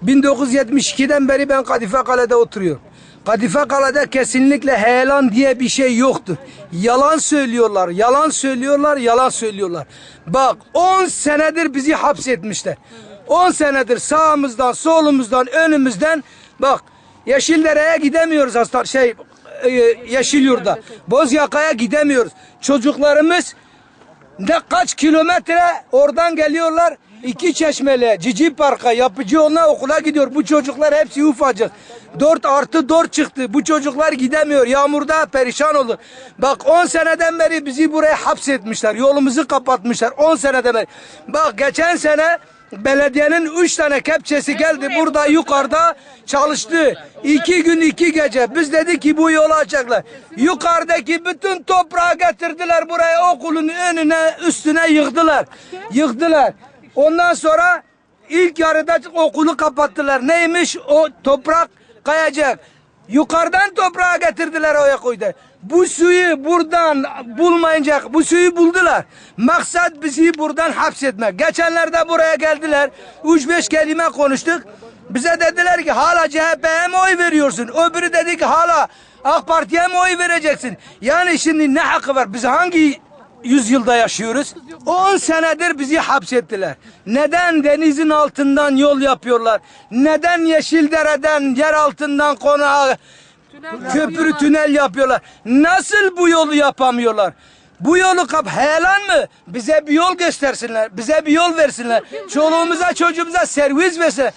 1972'den beri ben Kadife Kale'de oturuyorum. Kadife Kale'de kesinlikle heyelan diye bir şey yoktur. Yalan söylüyorlar, yalan söylüyorlar, yalan söylüyorlar. Bak 10 senedir bizi hapsetmişler. 10 senedir sağımızdan, solumuzdan, önümüzden bak Yeşildere'ye gidemiyoruz Yeşilyurt'a. Bozyaka'ya gidemiyoruz. Çocuklarımız kaç kilometre oradan geliyorlar. İkiçeşmeli, Cici Park'a, Yapıcıoğlu'na okula gidiyor. Bu çocuklar hepsi ufacık. 4+4 çıktı. Bu çocuklar gidemiyor. Yağmurda perişan oldu. Bak 10 seneden beri bizi buraya hapsetmişler. Yolumuzu kapatmışlar. 10 seneden beri. Bak geçen sene belediyenin 3 tane kepçesi geldi. Burada yukarıda çalıştı. 2 gün 2 gece. Biz dedik ki bu yolu açacaklar. Yukarıdaki bütün toprağı getirdiler buraya, okulun önüne, üstüne yıktılar. Yıktılar. Ondan sonra ilk yarıda okulu kapattılar. Neymiş? O toprak kayacak. Yukarıdan toprağı getirdiler, oraya koydu. Bu suyu buradan bulmayınca bu suyu buldular. Maksat bizi buradan hapsetmek. Geçenlerde buraya geldiler. 3-5 kelime konuştuk. Bize dediler ki hala CHP'ye mi oy veriyorsun? Öbürü dedi ki hala AK Parti'ye mi oy vereceksin? Yani şimdi ne hakkı var? Biz hangi yüzyılda yaşıyoruz? 10 senedir bizi hapsettiler. Neden denizin altından yol yapıyorlar? Neden Yeşildere'den, yer altından konağa köprü, tünel yapıyorlar? Nasıl bu yolu yapamıyorlar? Bu yolu heyelan mı? Bize bir yol göstersinler. Bize bir yol versinler. Çoluğumuza, çocuğumuza servis versinler.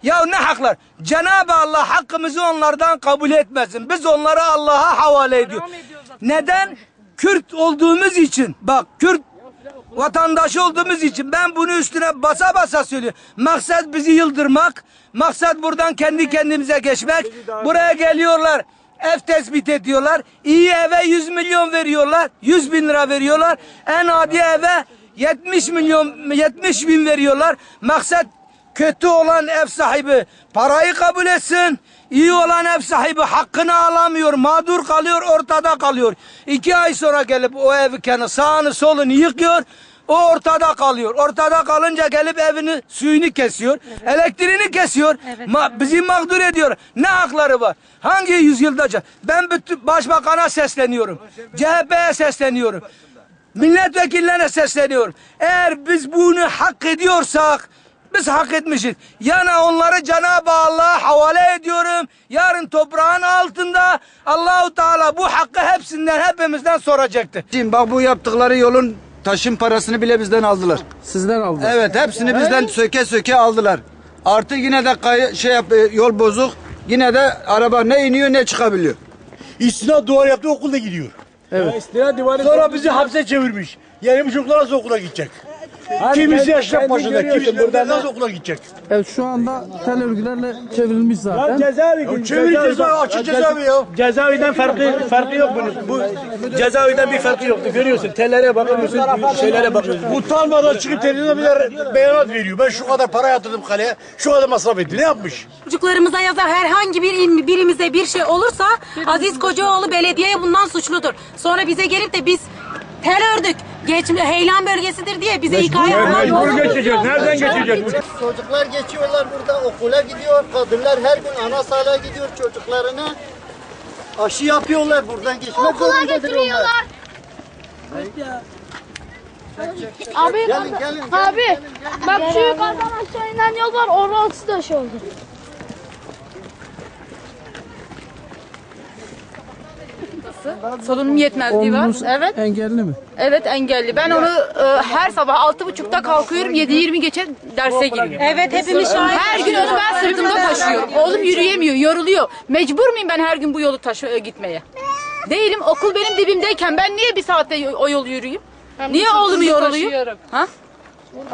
Ya ne haklar? Cenab-ı Allah hakkımızı onlardan kabul etmesin. Biz onları Allah'a havale ediyoruz. Neden? Kürt olduğumuz için, bak Kürt vatandaşı olduğumuz için ben bunu üstüne basa basa söylüyorum. Maksat bizi yıldırmak, maksat buradan kendi kendimize geçmek. Buraya geliyorlar, ev tespit ediyorlar. İyi eve 100 milyon veriyorlar, 100 bin lira veriyorlar. En adi eve 70 bin veriyorlar. Maksat kötü olan ev sahibi parayı kabul etsin. İyi olan ev sahibi hakkını alamıyor, mağdur kalıyor, ortada kalıyor. 2 ay sonra gelip o evi kendi sağını solunu yıkıyor, o ortada kalıyor. Ortada kalınca gelip evini, suyunu kesiyor, elektriğini kesiyor, bizi mağdur ediyor. Ne hakları var? Hangi yüzyılda? Ben bütün başbakana sesleniyorum, CHP'ye sesleniyorum, milletvekillerine sesleniyorum. Eğer biz bunu hak ediyorsak, biz hak etmişiz. Yani onları Cenab-ı Allah'a havale ediyorum. Yarın toprağın altında Allahu Teala bu hakkı hepimizden soracaktır. Şimdi bak bu yaptıkları yolun taşın parasını bile bizden aldılar. Sizden aldılar. Evet, hepsini bizden söke söke aldılar. Artı yine de yol bozuk. Yine de araba ne iniyor ne çıkabiliyor. İstinad duvar yaptı, okulda gidiyor. Evet. Sonra bizi hapse çevirmiş. Yani bu çocuklar nasıl okula gidecek? Kimisi Yaşar Paşa'da, kimisi burada nasıl okula gidecek? Evet, şu anda tel örgülerle çevrilmiş zaten. Cezaevi, cezaevi, açık cezaevi ya. Cezaeviden farkı yok bunun. Bu cezaeviden bir farkı yoktu. Görüyorsun, tellere bakıyorsun, şeylere bakıyorsun. Utanmadan çıkıp televizyona bir beyanat veriyor. Ben şu kadar para yatırdım kaleye, şu kadar masraf etti. Ne yapmış? Çocuklarımıza yazar, herhangi birimize bir şey olursa Aziz Kocaoğlu belediye bundan suçludur. Sonra bize gelip de biz tel ördük, heyelan bölgesidir diye bize hikaye Mecbur geçeceğiz. Nereden geçeceğiz? Çocuklar geçiyorlar burada, okula gidiyor. Kadınlar her gün ana sağlığa gidiyor çocuklarına. Aşı yapıyorlar, buradan geçmek zorundadır onlar. Abi, Gelin. abi, bak şu yukarıdan aşağı inen yol var, orası da şey oldu. Solunum yetmezliği var. Oğlunuz Evet. engelli mi? Evet, engelli. Ben onu her sabah 6.30'da kalkıyorum, 7:20 geçe derse giriyorum. Evet, hepimiz şahit. Her gün onu ben sırtımda taşıyorum. Oğlum yürüyemiyor, yoruluyor. Mecbur muyum ben her gün bu yolu gitmeye? Değilim. Okul benim dibimdeyken ben niye bir saatte o yolu yürüyeyim? Niye oğlumu yoruluyum? Ha?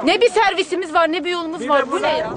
Ne bir servisimiz var, ne bir yolumuz var. Bu ne ya?